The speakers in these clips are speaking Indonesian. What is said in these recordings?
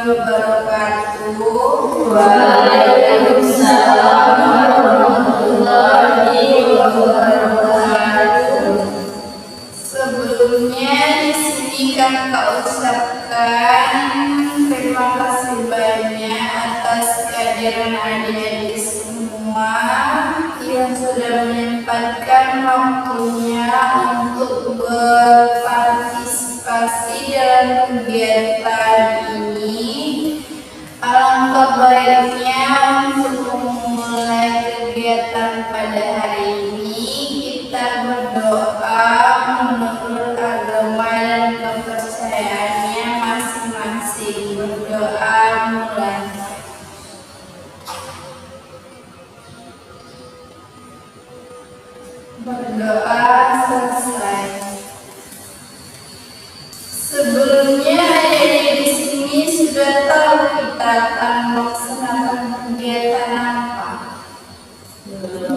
wabarakatuh. Waalaikumsalam warahmatullahi wabarakatuh. Sebelumnya di sini kakak ucapkan terima kasih banyak atas kehadiran adik-adik semua yang sudah menyempatkan waktunya untuk berpartisipasi dalam kegiatan ini. Alangkah baiknya untuk memulai kegiatan pada hari ini kita berdoa menurut agama dan kepercayaannya masing-masing. Berdoa mulai. Berdoa selesai. Sebelumnya adik-adik di sini sudah tahu kita akan melaksanakan kegiatan apa?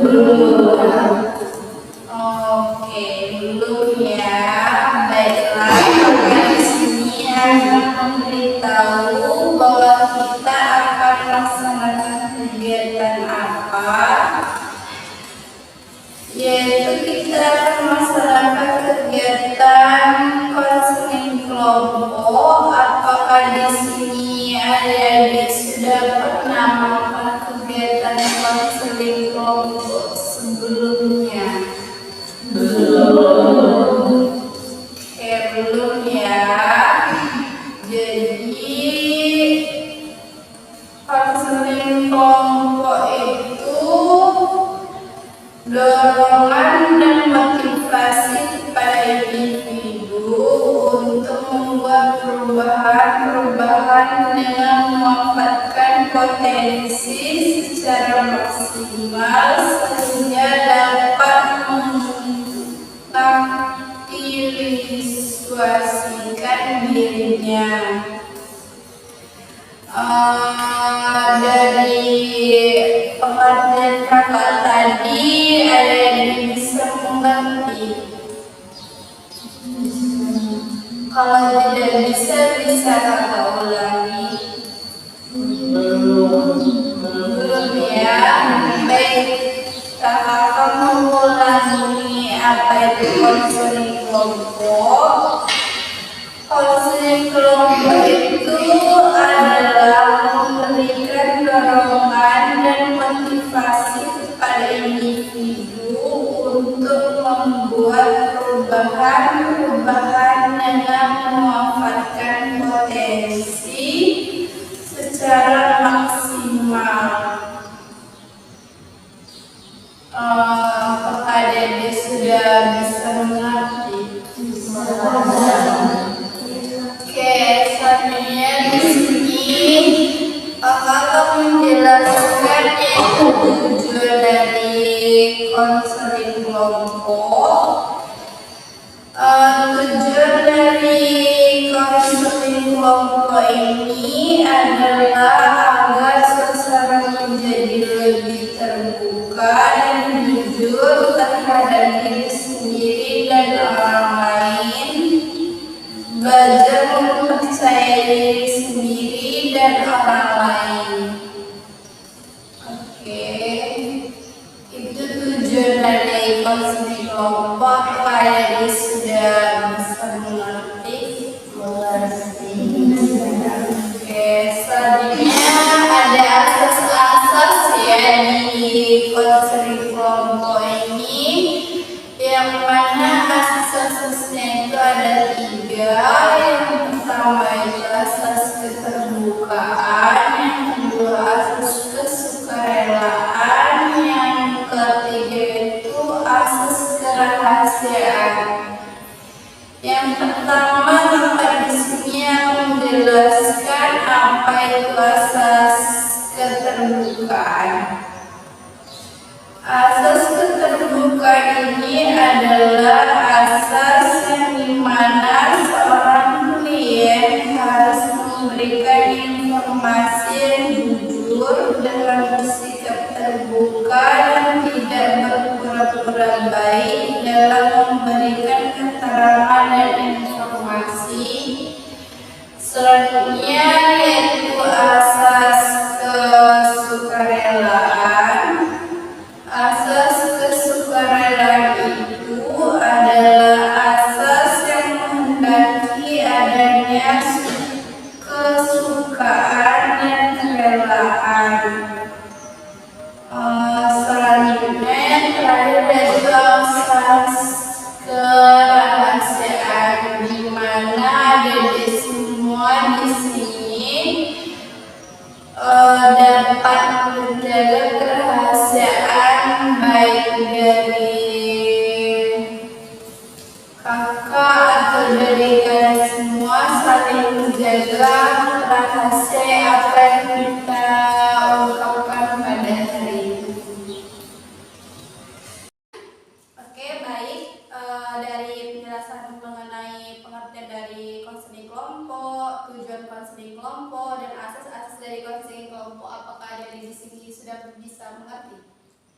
Belum. Oke, belum ya. Baiklah, kakak di sini akan memberitahu bahwa kita akan melaksanakan kegiatan apa. Yaitu kita akan melaksanakan kegiatan konseling kelompok. Apakah di sini adik-adik sudah pernah melakukan kegiatan konseling kelompok sebelumnya? Belum. Oke, belum ya. Jadi konseling kelompok itu dorongan dan motivasi kepada individu untuk membuat perubahan dengan memanfaatkan potensi secara maksimal sehingga dapat mengaktifkan dirinya. Dari pengertian kakak tadi ada yang bisa mengerti? Kalau tidak bisa kakak ulangi. Belum ya. Baik, kakak akan mengulangi apa itu konseling kelompok. Konseling kelompok itu adalah memberikan dorongan dan motivasi kepada individu untuk membuat perubahan dengan memanfaatkan potensi secara maksimal. Apakah adik sudah bisa mengerti? Oke, selanjutnya di sini kakak menjelaskan yaitu tujuan dari konseling kelompok. Tujuan dari konseling kelompok ini adalah agar seseorang menjadi lebih terbuka dan jujur terhadap diri sendiri dan orang lain, belajar mempercayai diri sendiri dan orang lain. Oke, itu tujuan dari konseling kelompok. Kalian sudah bisa mengerti? Oke, selanjutnya ada asas-asas ya di konseling kelompok ini, yang mana asas-asasnya itu ada 3. Yang pertama itu asas keterbukaan, yang kedua asas kesukarelaan, yang ketiga itu asas kerahasiaan. Yang pertama kakak di sini yang menjelaskan apa itu asas keterbukaan. Asas keterbukaan ini adalah asas yang dimana seorang klien harus memberikan informasi yang jujur dengan bersikap terbuka dan tidak berpura-pura baik dalam memberikan keterangan dan informasi. Selanjutnya yaitu kakak atau dari kalian semua saling menjaga rahasia apa yang kita ungkapkan pada hari ini. Oke, baik. Dari penjelasan mengenai pengertian dari konseling kelompok, tujuan konseling kelompok, dan asas-asas dari konseling kelompok, apakah dari di sini sudah bisa mengerti?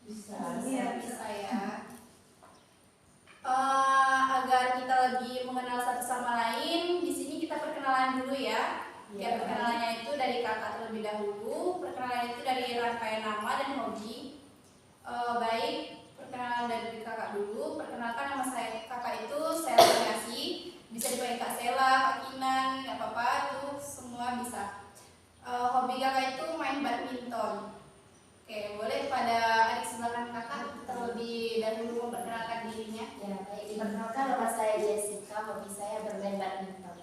Bisa ya. Agar kita lebih mengenal satu sama lain, di sini kita perkenalan dulu ya. Ya, perkenalannya itu dari kakak terlebih dahulu. Perkenalan itu dari rangkaian nama dan hobi. Baik, perkenalan dari kakak dulu. Perkenalkan, nama saya kakak itu Sela Nasi. Bisa dipanggil Kak Sela, Kak Kinan, nggak apa-apa, itu semua bisa. Hobi kakak itu main badminton. Oke, boleh pada adik sebelah kanan kakak terlebih dahulu memperkenalkan dirinya. Ya, baik. Perkenalkan, nama saya Jessica, hobi saya bermain badminton.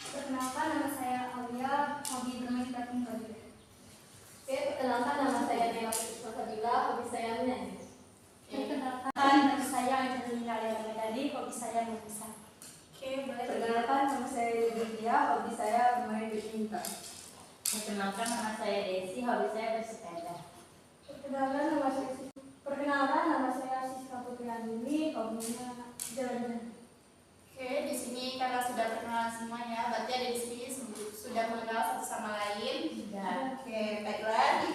Perkenalkan, nama saya Aulia, hobi bermain badminton. Oke, perkenalkan, nama saya Nela Puspa-Sabila, hobi saya menyanyi. Perkenalkan, nama saya Angelina Leandri, hobi saya menulis. Oke, boleh. Perkenalkan, nama saya Lydia, hobi saya bermain badminton. Perkenalkan, nama saya Desi, hobi saya bersepeda. Perkenalkan, nama saya Siska Putri Andini, hobinya jalan-jalan. Oke, di sini karena sudah perkenalan semuanya, berarti ada di sini sudah mengenal satu sama lain. Ya. Oke, baiklah.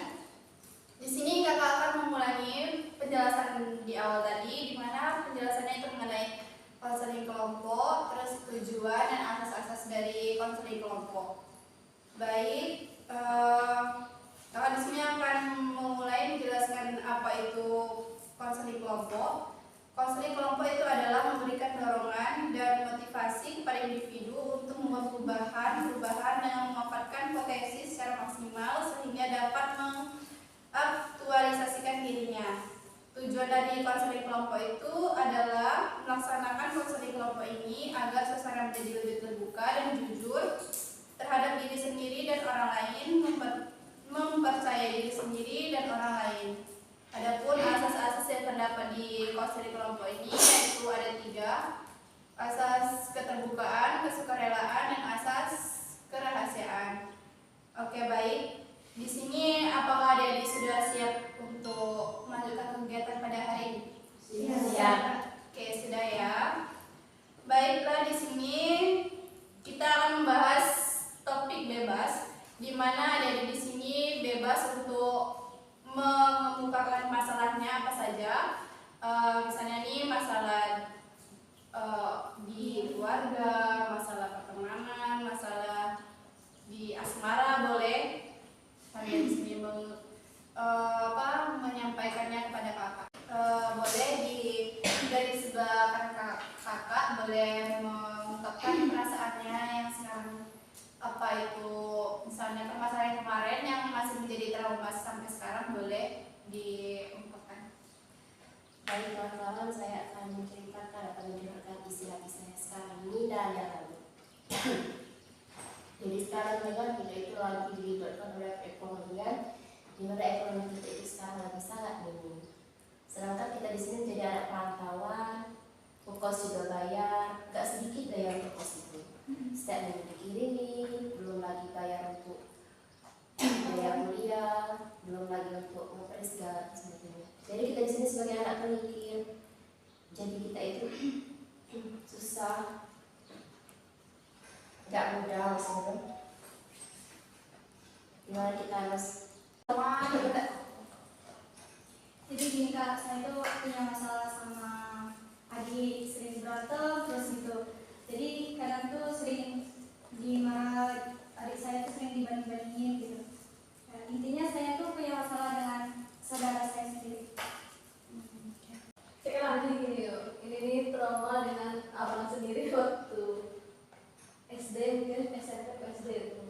Di sini kakak akan mengulangi penjelasan di awal tadi, di mana penjelasannya itu mengenai konseling kelompok, terus tujuan dan asas-asas dari konseling kelompok. Baik, kakak di sini akan memulai menjelaskan apa itu konseling kelompok. Konseling kelompok itu adalah memberikan dorongan dan motivasi kepada individu untuk membuat perubahan yang memanfaatkan potensi secara maksimal sehingga dapat mengaktualisasikan dirinya. Tujuan dari konseling kelompok itu adalah melaksanakan konseling kelompok ini agar suasana menjadi lebih terbuka dan jujur terhadap diri sendiri dan orang lain, mempercayai diri sendiri dan orang lain. Adapun asas-asas yang terdapat di konseling kelompok ini yaitu ada 3: asas keterbukaan, kesukarelaan, dan asas kerahasiaan. Oke, baik. Di sini apakah adik-adik sudah siap untuk melanjutkan kegiatan pada hari ini? Siap. Oke, sudah ya. Baiklah, di sini kita akan membahas topik bebas, di mana adik-adik di sini bebas untuk mengemukakan masalahnya apa saja. Misalnya nih masalah di keluarga, masalah pertemanan, masalah di asmara, boleh kalian di sini menyampaikannya kepada kakak. Boleh dari sebelah kanan kakak boleh mengungkapkan perasaannya yang sekarang, apa itu misalnya permasalahan kemarin yang masih menjadi trauma sampai sekarang, boleh diungkapkan. Baik, kawan-kawan, saya akan menceritakan atau mendengarkan isi hati saya sekarang ini dan yang lalu. Jadi sekarang memang kita itu lagi dilibatkan oleh perekonomian, di mana ekonomi kita itu sekarang lagi sangat minim. Sedangkan kita di sini menjadi anak perantauan, kos juga bayar, gak sedikit bayar untuk kos itu. Setiap minggu dikirimi, belum lagi bayar untuk biaya kuliah, belum lagi untuk motor segala sebagainya. Jadi kita di sini sebagai anak pemikir, jadi kita itu susah, gak mudah sebenarnya. Gimana kita harus Jadi gini kak, saya tuh punya masalah sama adik, sering berantem terus gitu. Jadi kadang tuh sering dimarah, adik saya tuh sering dibanding-bandingin gitu. Nah, intinya saya tuh punya masalah dengan saudara saya sendiri. Kayak lagi gini yuk, ini trauma dengan abang sendiri waktu SD, mungkin SMP ke SD itu.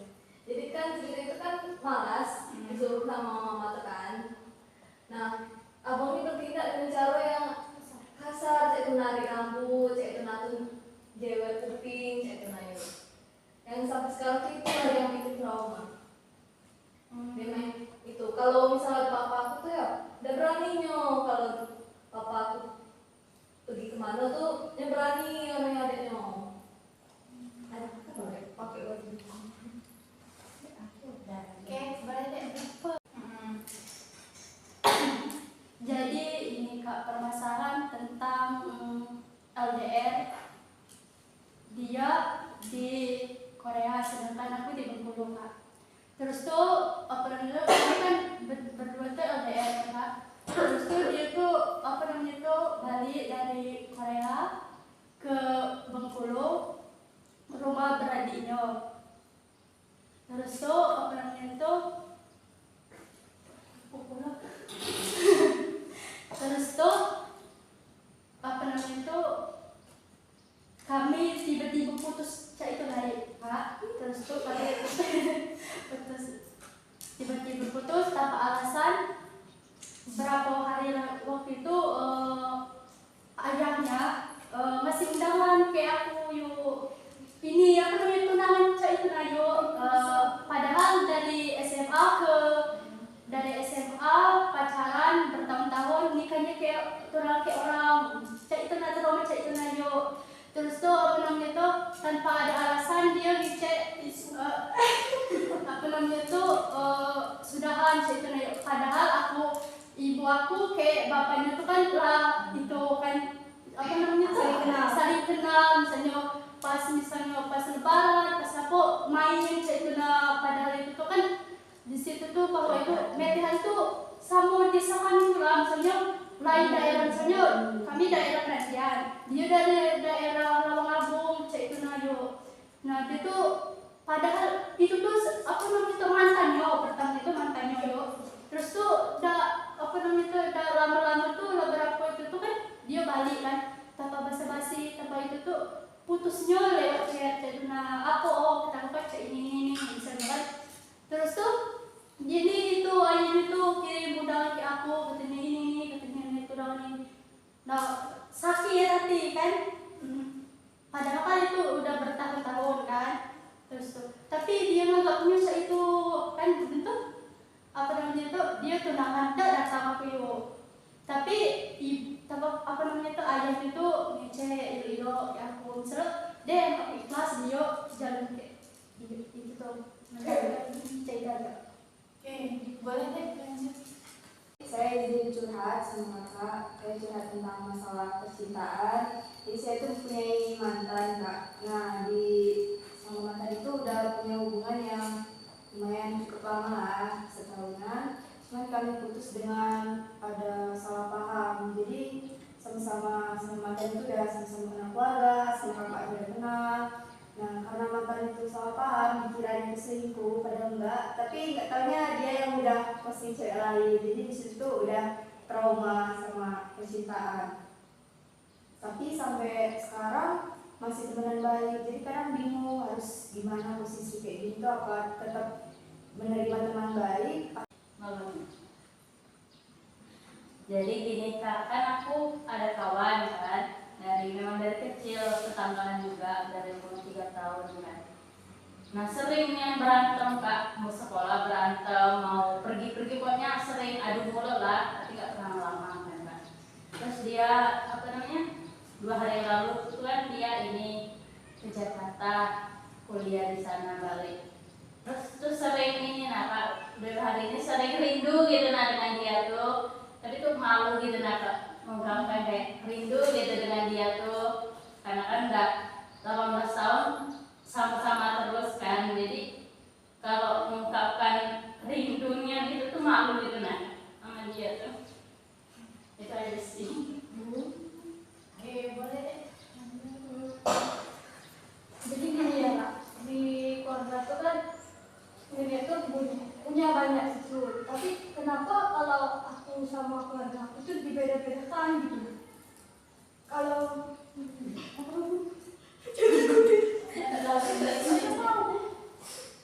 Jadi kan cerita itu kan malas, disuruh sama mama tekan. Nah, abang ini bertindak dengan cara yang kasar, cek itu narik rambut, cek itu natun jewer kuping, cek itu naik. Yang sampai sekarang itu ada yang bikin trauma. Dia main itu. Kalau misalnya papa aku tuh ya, udah beraninya kalau papa aku pergi kemana tuh yang berani orang adiknya. Ada pakai baju. Oke, boleh deh. Jadi ini Kak permasalahan tentang LDR. Dia di Korea sedangkan aku di Bengkulu Kak. Terus tuh apa namanya kami kan berdua tuh LDR ya Kak. Terus tuh dia tuh apa namanya tuh balik dari Korea ke Bengkulu rumah beradiknya. Terus tuh apa namanya tuh terus tuh apa namanya tuh kami tiba-tiba putus cak itu naik Kak. Terus tuh pada putus tiba-tiba putus tanpa alasan. Berapa hari waktu itu ayahnya masih undangan kayak aku yuk ini apa namanya tunangan cak itu nayo. Padahal dari SMA pacaran bertahun-tahun nikahnya kayak orang cak itu nayo cak itu nayo. Terus tuh apa namanya tuh tanpa ada alasan dia ngecek apa namanya tuh sudahan cak itu nayo. Padahal ibu aku kayak bapaknya tuh kan lah itu kan apa namanya saling kenal misalnya pas lebaran pas apa main cak itu nah. Padahal itu tuh kan di situ tuh bahwa itu metehan tuh sama desa kami lah misalnya lain daerah misalnya kami daerah Penantian dia dari daerah Lawang cak itu nayo. Nah dia tuh padahal itu tuh apa namanya tuh mantannya pertama itu mantannya yo. Terus tuh apa namanya tuh lama-lama tuh berapa itu tuh kan dia balik kan tanpa basa-basi tanpa itu tuh putusnya lewat chat nah apa kita lupa chat ini misalnya kan. Terus tuh jadi itu ayahnya tuh kirim modal ke aku katanya ini katanya itu daun ini. Nah sakit hati kan. Padahal kan itu udah bertahun-tahun kan. Terus tuh tapi dia nggak punya itu kan bentuk apa namanya tuh dia tunangan datang aku yuk. Tapi apa namanya tuh ayahnya tuh ngecek itu ya aku misalnya dia ikhlas dia jalan kayak itu tuh cerita aja. Oke, boleh deh lanjut. Saya jadi curhat sama kakak, saya curhat tentang masalah percintaan. Jadi saya tuh mempunyai mantan kak. Nah sama mantan itu udah punya hubungan yang lumayan cukup lama lah, setahunan. Cuman kami putus dengan ada salah paham. Jadi sama mantan itu udah sama-sama kenal keluarga, sama kakak udah kenal. Nah karena mantan itu salah paham, dikirain selingkuh, padahal enggak. Tapi nggak taunya dia yang udah posting cewek lain. Jadi disitu tuh udah trauma sama percintaan. Tapi sampai sekarang masih temenan baik. Jadi kadang bingung harus gimana posisi kayak gitu, apa tetap menerima teman baik. Jadi gini Kak, kan aku ada kawan kan memang dari kecil tetanggaan juga dari umur 3 tahun kan. Nah sering yang berantem Kak, mau sekolah berantem, mau pergi-pergi pokoknya sering adu mulut lah, tapi gak pernah lama kan Kak. Terus dia apa namanya 2 hari yang lalu kebetulan dia ini ke Jakarta kuliah di sana balik. Terus sering ini Kak, hari ini sering rindu gitu dengan dia tuh. Tapi tuh malu gitu Kak, mengungkapkan kayak rindu gitu dengan dia tuh. Karena kan udah 18 tahun sama-sama terus kan. Jadi kalau mengungkapkan rindunya gitu tuh malu gitu sama dia tuh. Itu aja sih. Oke, boleh deh. Jadi gini ya Kak, di keluarga tuh kan nenek tuh punya banyak cucu. Tapi kenapa kalau aku sama keluarga aku tuh dibeda-bedakan gitu? Kalau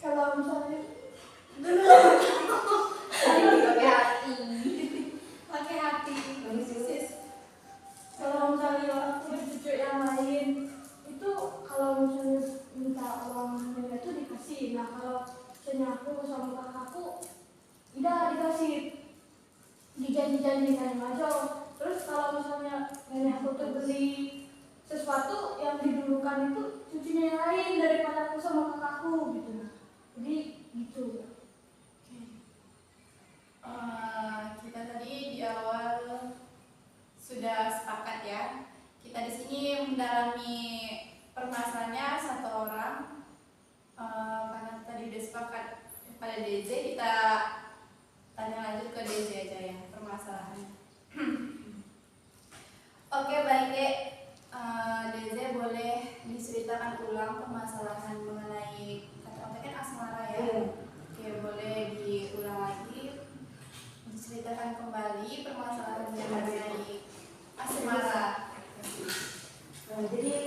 kalau misalnya pakai hati. Kalau misalnya aku cucu yang lain itu kalau misalnya minta uang nenek tuh dikasih. Nah kalau misalnya aku sama kakakku tidak dikasih, dijanji-janjikan aja. Terus kalau misalnya misalnya aku tuh beli sesuatu yang didulukan itu cucinya yang lain daripada aku sama kakakku gitu. Jadi gitu. Kita tadi di awal sudah sepakat ya. Kita di sini mendalami permasalahannya satu orang. Karena tadi udah sepakat pada DZ, kita tanya lanjut ke DZ aja ya permasalahannya. Oke, baik Dek. DZ boleh diceritakan ulang permasalahan mengenai kata-kata asmara ya. Oke, boleh diulang lagi, diceritakan kembali permasalahan mengenai asmara. Jadi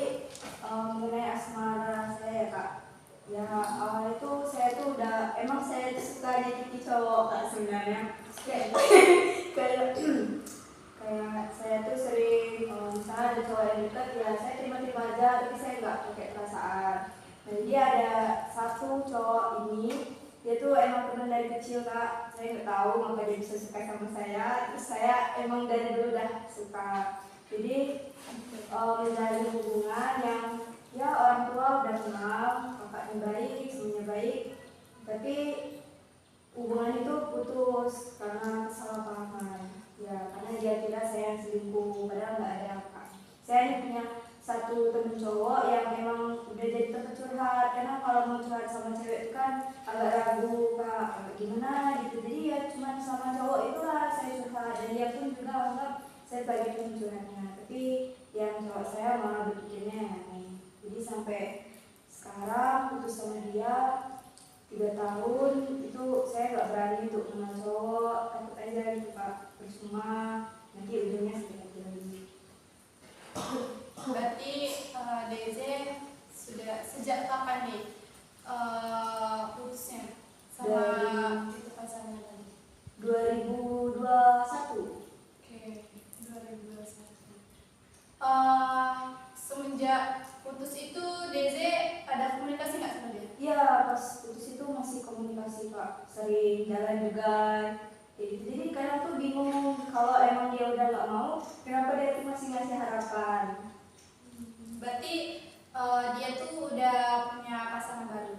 mengenai asmara saya Kak, ya awal itu saya tuh udah emang saya tuh suka nyakiti cowok Kak sebenarnya. Kayak saya tuh sering misalnya ada cowok yang dekat ya saya terima-terima aja tapi saya nggak pakai perasaan. Jadi ada satu cowok ini dia tuh emang teman dari kecil Kak, saya nggak tahu mengapa dia bisa suka sama saya, terus saya emang dari dulu udah suka. Jadi menjalin hubungan yang ya orang tua udah kenal, kakaknya baik, semuanya baik, tapi hubungan itu putus karena kesalahpahaman. Ya karena dia kira saya yang selingkuh, padahal nggak ada Kak. Saya hanya punya satu temen cowok yang memang udah jadi tempat curhat, karena kalau mau curhat sama cewek itu kan agak ragu Kak, agak gimana gitu. Jadi ya cuma sama cowok itulah saya curhat, dan dia pun juga anggap saya sebagai teman curhatnya. Tapi yang cowok saya malah berpikirnya yang aneh. Jadi sampai sekarang putus sama dia 3 tahun itu saya nggak berani untuk kenal cowok, takut aja gitu Kak, percuma nanti ujungnya sakit lagi. Berarti DZ sudah sejak kapan nih putusnya sama itu pasangan tadi? 2021. Oke, 2021. Semenjak putus itu DZ ada komunikasi nggak sama dia? Iya, pas putus itu masih komunikasi Kak, sering jalan juga. Jadi kadang tuh bingung kalau emang dia udah nggak mau, kenapa dia tuh masih ngasih harapan? Berarti dia tuh udah punya pasangan baru?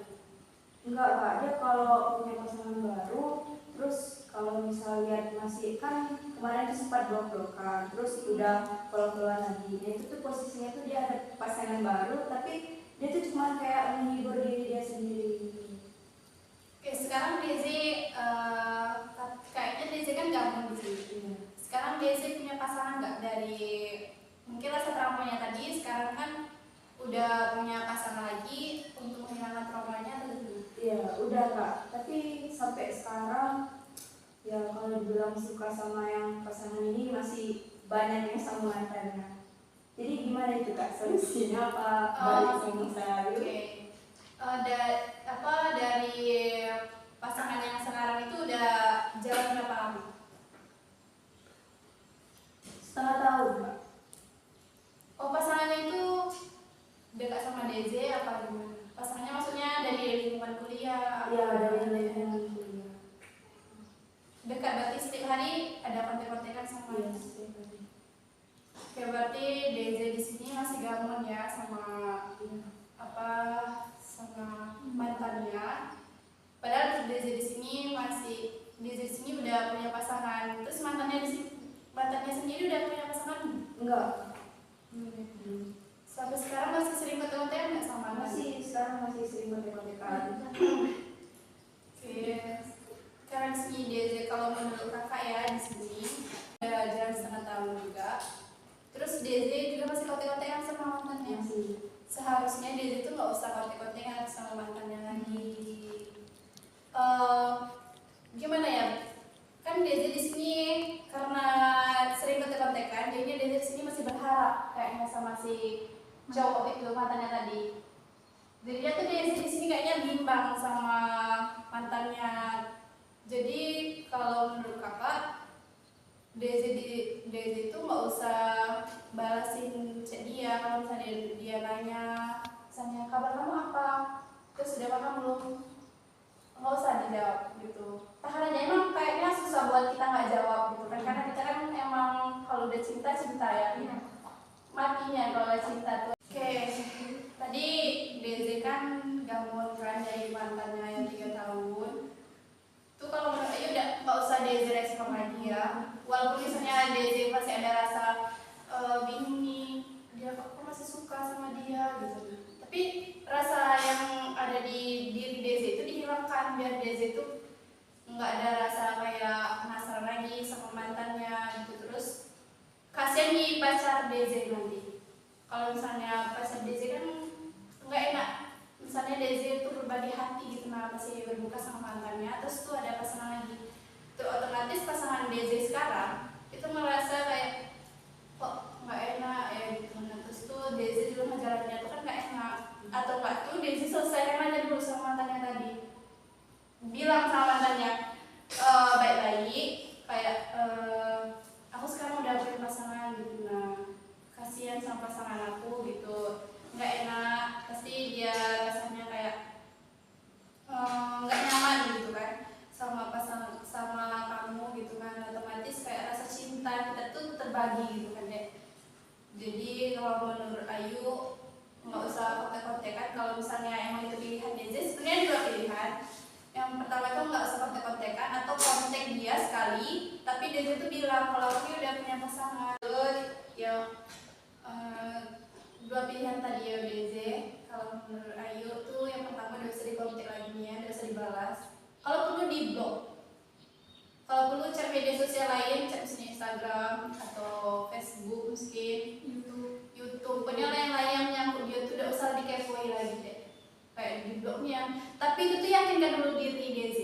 Enggak Kak, dia kalau punya pasangan baru, terus kalau misal lihat masih kan kemarin tuh sempat blok-blokan, terus udah keluar lagi. Nah itu tuh posisinya tuh dia ada pasangan baru, tapi dia tuh cuma kayak menghibur diri dia sendiri. Oke, sekarang DZ kayaknya DZ kan gabung di sini. Sekarang DZ punya pasangan nggak? Dari mungkin rasa traumanya tadi, sekarang kan udah punya pasangan lagi untuk menghilangkan traumanya atau gimana? Iya, udah Kak. Tapi sampai sekarang ya kalau dibilang suka sama yang pasangan ini masih banyak yang sama mantannya. Jadi gimana itu Kak? Solusinya apa? Balik sama saya? Oke. Dari pasangan yang sekarang itu udah jalan berapa lama? Setengah tahun Kak. Oh, pasangannya itu dekat sama DZ apa gimana? Pasangannya maksudnya dari lingkungan kuliah? Iya, dari lingkungan kuliah. Dekat, berarti setiap hari ada kontak-kontakan sama Iya, dia? setiap hari. Oke, berarti DZ di sini masih gabung ya sama sama mantannya. Padahal DZ di sini udah punya pasangan. Terus mantannya sendiri udah punya pasangan? Enggak. Sampai sekarang masih sering kontak-kontakan nggak sama mantannya? Sekarang masih sering kontak-kontakan. Oke. Karena di sini DZ kalau menurut kakak ya di sini udah jalan setengah tahun juga. Terus DZ juga masih kontak-kontakan sama mantannya. Masih. Seharusnya DZ itu nggak usah kontak-kontakan sama mantannya lagi. Gimana ya? Kan DZ di sini karena sering kontak-kontakan, jadinya DZ di sini masih berharap kayaknya sama si cowok itu mantannya tadi. Jadi dia tuh DZ di sini kayaknya bimbang sama mantannya. Jadi kalau menurut kakak, DZ itu nggak usah balasin chat dia kalau misalnya dia nanya, misalnya kabar kamu apa, terus udah makan belum, nggak usah dijawab gitu. Tahan aja, emang kayaknya susah buat kita nggak jawab gitu kan, karena kita kan emang kalau udah cinta ya. matinya kalau cinta tuh. Oke, tadi DZ kan gamon kan dari mantannya yang 3 tahun. Tuh kalau menurut Ayu udah nggak usah DZ respon lagi ya. Walaupun misalnya DZ masih ada rasa bingung nih, dia kok masih suka sama dia gitu. Tapi rasa yang ada di diri DZ itu dihilangkan biar DZ itu nggak ada rasa kayak penasaran lagi sama mantannya gitu. Terus kasihan nih pacar DZ nanti. Kalau misalnya pacar DZ kan nggak enak. Misalnya DZ itu berbagi hati gitu, nah masih berbuka sama mantannya, terus tuh ada pasangan lagi. Tuh otomatis pasangan DZ sekarang itu merasa kayak kok nggak enak ya gitu. Nah, terus tuh DZ juga ngejalaninnya tuh kan nggak enak. Atau nggak tuh DZ selesaikan aja dulu sama mantannya tadi. Bilang sama mantannya baik-baik kayak aku sekarang udah punya pasangan gitu, nah kasihan sama pasangan aku gitu, nggak enak, pasti dia rasanya kayak nggak nyaman gitu kan sama pasangan sama kamu gitu kan, otomatis kayak rasa cinta kita tuh terbagi gitu kan deh. Jadi kalau menurut Ayu nggak usah kontek-kontekan. Kalau misalnya emang itu pilihan DZ, sebenarnya dua pilihan. Yang pertama itu nggak usah kontek-kontekan atau kontek dia sekali, tapi DZ itu bilang kalau aku udah punya pasangan. Yang dua pilihan tadi ya DZ. Kalau menurut Ayu tuh yang pertama udah bisa dikontek lagi nih, udah bisa dibalas. Kalau perlu di blok. Kalau perlu cek media sosial lain, cek misalnya Instagram atau Facebook mungkin, YouTube, pokoknya lain-lain yang menyangkut dia tuh udah usah dikepoi lagi deh. Kayak di blognya. Tapi itu tuh yakinkan dulu diri DZ.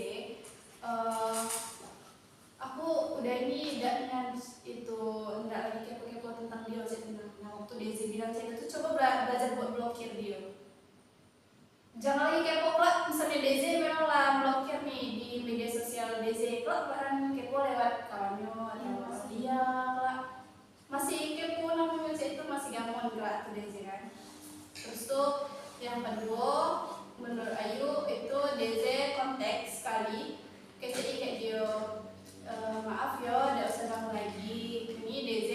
Aku udah ini dan itu enggak lagi kepo-kepo tentang dia tentang. Nah, waktu DZ bilang saya itu coba belajar buat blokir dia. Jangan lagi kepo lah, misalnya DZ memang lah blokir nih di media sosial DZ, kan kepo lewat kawannya atau dia lah. Masih kepo namanya itu masih gampang gerak tuh DZ kan. Terus tuh yang kedua menurut Ayu itu DZ konteks sekali kayak dia maaf ya udah usah ganggu lagi, ini DZ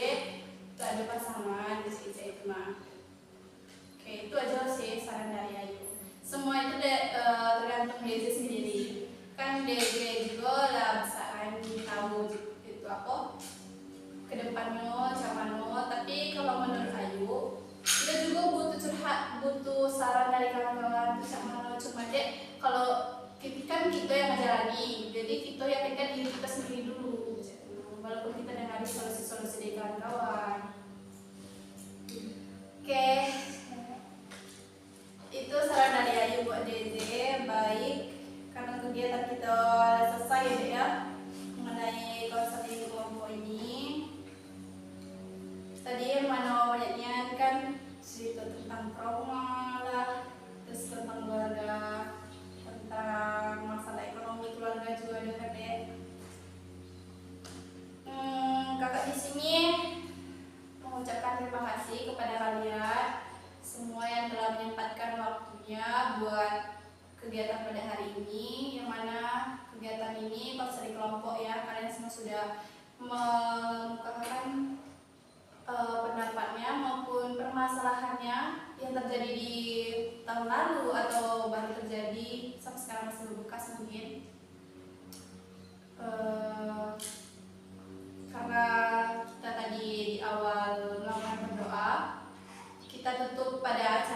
gak ada pasangan di sini itu mah. Oke, itu aja sih saran dari Ayu. Semua itu tergantung DZ sendiri kan. DZ juga lah bisa tahu itu apa kedepannya camannya. Tapi kalau menurut Ayu kita juga butuh curhat, butuh saran dari kawan-kawan terus sama cuma dek kalau kan kita yang menjalani, jadi kita yakinkan diri kita sendiri dulu walaupun kita dengar solusi-solusi dari kawan-kawan. Oke, itu saran dari Ayu buat DZ. Baik, karena kegiatan kita selesai ya mengenai konseling kelompok ini. Tadi yang mana banyaknya kan cerita tentang trauma lah, terus tentang keluarga, tentang masalah ekonomi keluarga juga ada kan deh. Kakak di sini mengucapkan terima kasih kepada kalian semua yang telah menyempatkan waktunya buat kegiatan pada hari ini, yang mana kegiatan ini konseling kelompok ya, kalian semua sudah mengemukakan pendapatnya maupun permasalahannya yang terjadi di tahun lalu atau baru terjadi sampai sekarang masih berbekas mungkin. Karena kita tadi di awal melakukan berdoa, kita tutup pada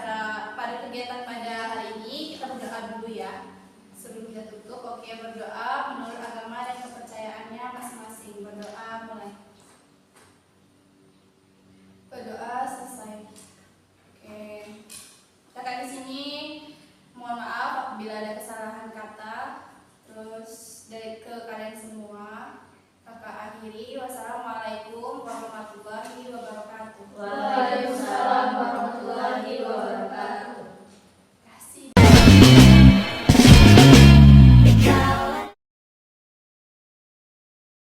kegiatan pada hari ini kita berdoa dulu ya sebelum kita tutup. Oke, berdoa menurut agama dan kepercayaannya masing-masing. Berdoa mulai. Berdoa selesai. Oke. Kakak di sini mohon maaf apabila ada kesalahan kata. Terus dari ke kalian semua, kakak akhiri. Wassalamualaikum warahmatullahi wabarakatuh.